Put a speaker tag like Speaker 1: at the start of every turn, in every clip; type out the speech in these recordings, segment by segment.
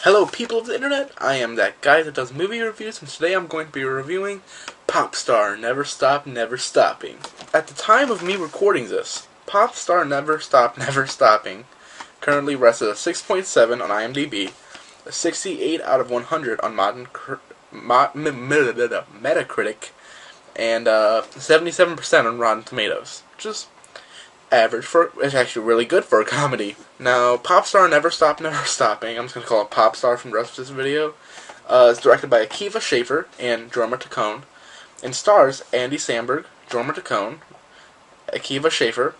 Speaker 1: Hello people of the internet, I am that guy that does movie reviews, and today I'm going to be reviewing Popstar, Never Stop, Never Stopping. At the time of me recording this, Popstar Never Stop, Never Stopping currently rests at a 6.7 on IMDb, a 68 out of 100 on Metacritic, and 77% on Rotten Tomatoes, which is average it's actually really good for a comedy. Now, Popstar Never Stop, Never Stopping, I'm just going to call it Popstar from the rest of this video, is directed by Akiva Schaffer and Jorma Taccone, and stars Andy Samberg, Jorma Taccone, Akiva Schaffer,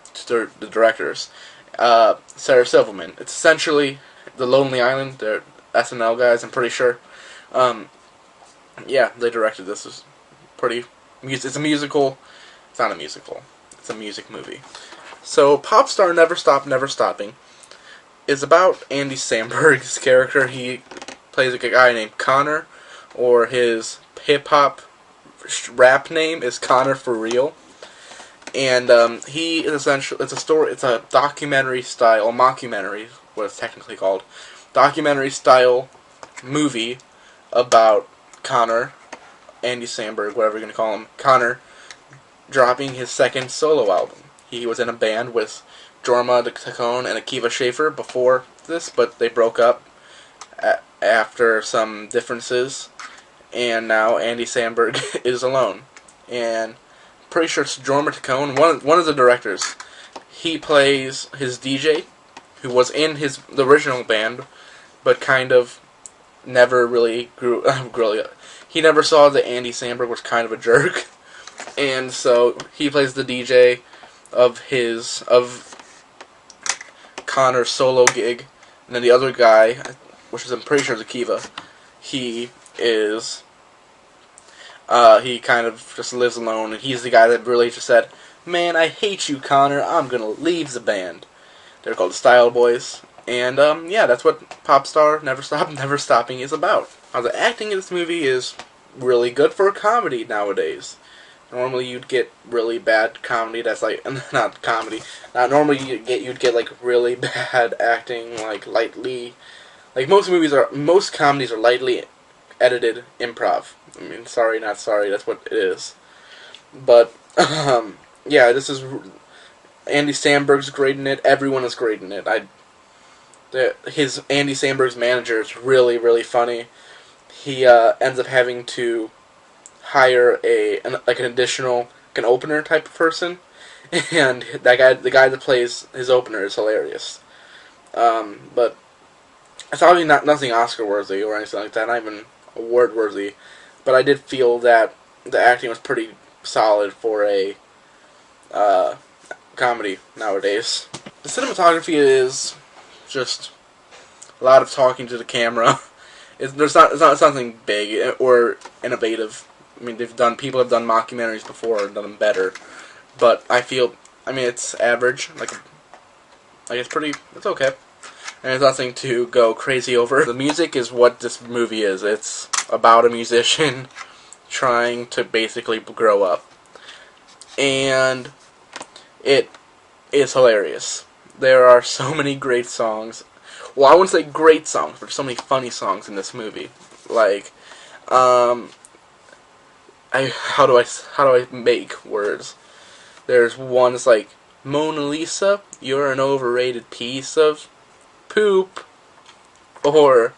Speaker 1: the directors, Sarah Silverman. It's essentially The Lonely Island, they're SNL guys, I'm pretty sure. Yeah, they directed this. It's a musical. It's not a musical. It's a music movie. So, Popstar Never Stop, Never Stopping is about Andy Samberg's character. He plays a guy named Connor, or his hip-hop rap name is Connor for Real. And he is essentially, it's a documentary-style, mockumentary, what it's technically called, documentary-style movie about Connor, Andy Samberg, whatever you're going to call him, Connor, dropping his second solo album. He was in a band with Jorma Taccone and Akiva Schaffer before this, but they broke up after some differences, and now Andy Samberg is alone. And I'm pretty sure it's Jorma Taccone, one of the directors. He plays his DJ, who was in the original band, but kind of never really grew. He never saw that Andy Samberg was kind of a jerk, and so he plays the DJ of Connor's solo gig, and then the other guy, which is I'm pretty sure is Akiva, he kind of just lives alone, and he's the guy that really just said, "Man, I hate you, Connor. I'm gonna leave the band." They're called the Style Boys, and yeah, that's what Popstar Never Stop, Never Stopping is about. Now, the acting in this movie is really good for a comedy nowadays. Normally you'd get really bad comedy that's like, not comedy, normally you'd get like really bad acting, like lightly, like most comedies are lightly edited improv. I mean, sorry, not sorry, that's what it is. But, yeah, Andy Samberg's great in it, everyone is great in it. Andy Samberg's manager is really, really funny. He ends up having to hire an additional opener type of person, and the guy that plays his opener is hilarious. But it's obviously nothing Oscar worthy or anything like that, not even award worthy. But I did feel that the acting was pretty solid for a comedy nowadays. The cinematography is just a lot of talking to the camera. It's not something big or innovative. I mean, people have done mockumentaries before and done them better, but it's average. It's okay, and it's nothing to go crazy over. The music is what this movie is. It's about a musician trying to basically grow up, and it is hilarious. There are so many great songs. Well, I wouldn't say great songs, but there's so many funny songs in this movie. Like, how do I make words? There's one that's like, "Mona Lisa, you're an overrated piece of poop," or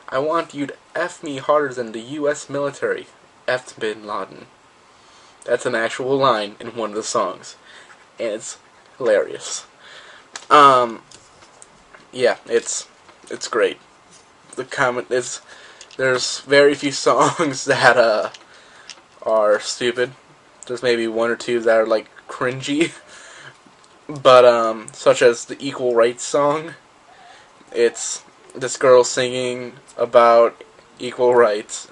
Speaker 1: "I want you to F me harder than the U.S. military F'd Bin Laden." That's an actual line in one of the songs, and it's hilarious. Yeah, it's great. There's very few songs that are stupid. There's maybe one or two that are like cringy, but such as the Equal Rights song. It's this girl singing about equal rights,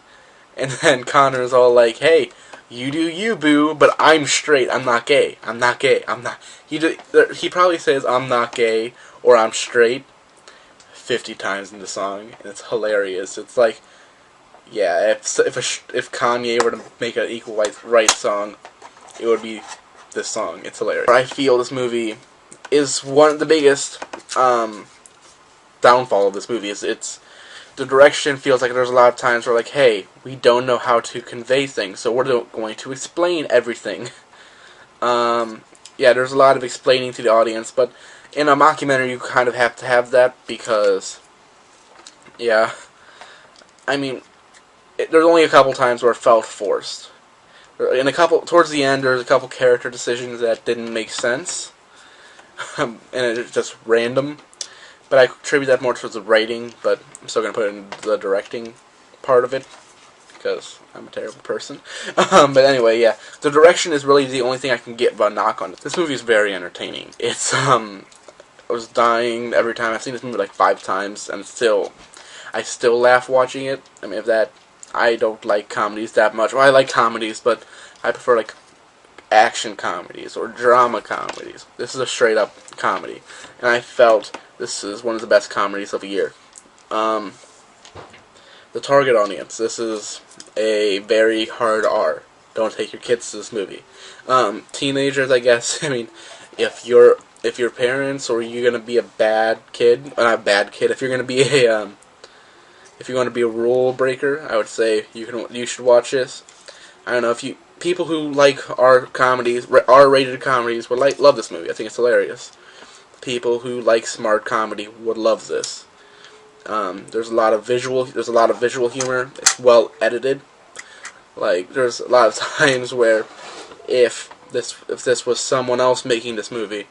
Speaker 1: and then Connor's all like, "Hey, you do you, boo, but I'm straight. I'm not gay. I'm not gay. I'm not." He probably says "I'm not gay" or "I'm straight" 50 times in the song, and it's hilarious. It's like, yeah, if Kanye were to make an equal rights song, it would be this song. It's hilarious. I feel this movie is one of the biggest downfall of this movie. It's the direction feels like there's a lot of times where, like, hey, we don't know how to convey things, so we're going to explain everything. Yeah, there's a lot of explaining to the audience, but in a mockumentary you kind of have to have that because, yeah, I mean, there's only a couple times where it felt forced. Towards the end, there's a couple character decisions that didn't make sense, and it's just random. But I attribute that more towards the writing, but I'm still going to put it in the directing part of it, because I'm a terrible person. But anyway, yeah, the direction is really the only thing I can get a knock on. This movie is very entertaining. I was dying every time. I've seen this movie like 5 times, and I still laugh watching it. I mean, I don't like comedies that much. Well, I like comedies, but I prefer like action comedies or drama comedies. This is a straight up comedy, and I felt this is one of the best comedies of the year. The target audience. This is a very hard R. Don't take your kids to this movie. Teenagers, I guess. I mean, if your parents or you're gonna be a bad kid, not a bad kid. If you're gonna be if you want to be a rule breaker, I would say you should watch this. I don't know if people who like R-rated comedies would love this movie. I think it's hilarious. People who like smart comedy would love this. There's a lot of visual humor. It's well edited. Like, there's a lot of times where if this was someone else making this movie,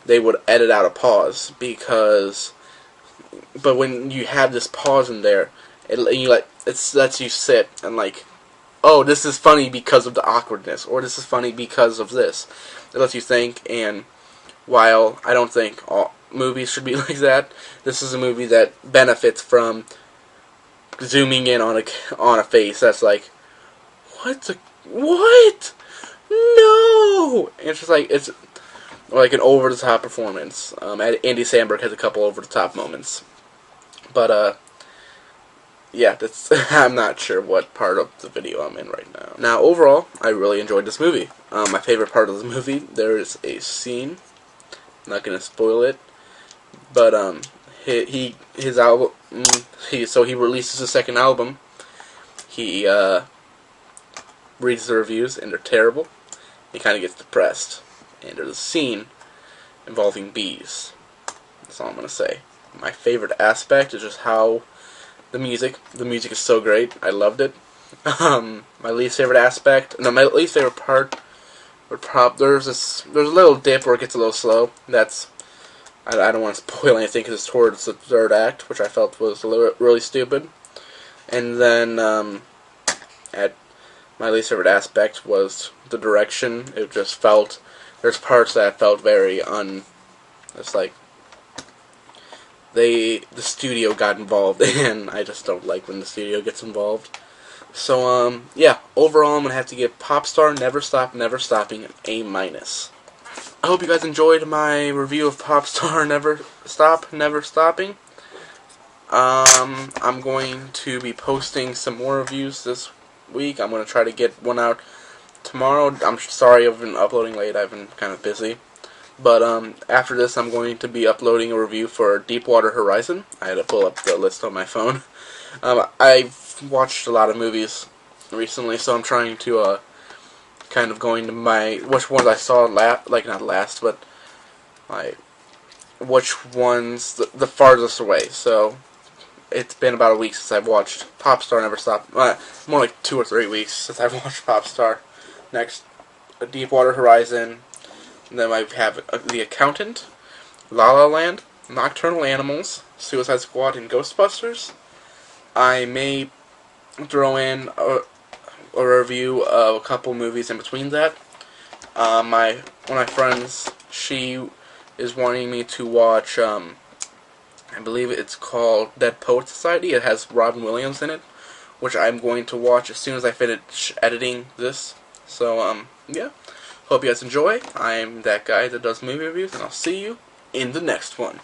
Speaker 1: they would edit out a pause but when you have this pause in there, it lets you sit and like, oh, this is funny because of the awkwardness, or this is funny because of this. It lets you think, and while I don't think all movies should be like that, this is a movie that benefits from zooming in on a face that's like, what? No! And it's just like, it's like an over-the-top performance. Andy Samberg has a couple over-the-top moments. But, yeah, I'm not sure what part of the video I'm in right now. Now, overall, I really enjoyed this movie. My favorite part of the movie, there is a scene, I'm not going to spoil it, but, his album, so he releases his second album, he, reads the reviews, and they're terrible. He kind of gets depressed, and there's a scene involving bees. That's all I'm going to say. My favorite aspect is just how the music is so great. I loved it. My least favorite part there's a little dip where it gets a little slow. I don't want to spoil anything because it's towards the third act, which I felt was really stupid. And then my least favorite aspect was the direction. It just felt, there's parts that felt very it's like the studio got involved, and I just don't like when the studio gets involved. So, yeah, overall I'm going to have to give Popstar Never Stop, Never Stopping an A-. I hope you guys enjoyed my review of Popstar Never Stop, Never Stopping. I'm going to be posting some more reviews this week. I'm going to try to get one out tomorrow. I'm sorry I've been uploading late. I've been kind of busy. But after this, I'm going to be uploading a review for Deepwater Horizon. I had to pull up the list on my phone. I've watched a lot of movies recently, so I'm trying to kind of going to which ones I saw not last, but like which ones the farthest away. So it's been about a week since I've watched Popstar Never Stop. More like 2 or 3 weeks since I've watched Popstar. Next, Deepwater Horizon. And then I have The Accountant, La La Land, Nocturnal Animals, Suicide Squad, and Ghostbusters. I may throw in a review of a couple movies in between that. One of my friends, she is wanting me to watch, I believe it's called Dead Poets Society. It has Robin Williams in it, which I'm going to watch as soon as I finish editing this. So, yeah. Hope you guys enjoy. I'm that guy that does movie reviews, and I'll see you in the next one.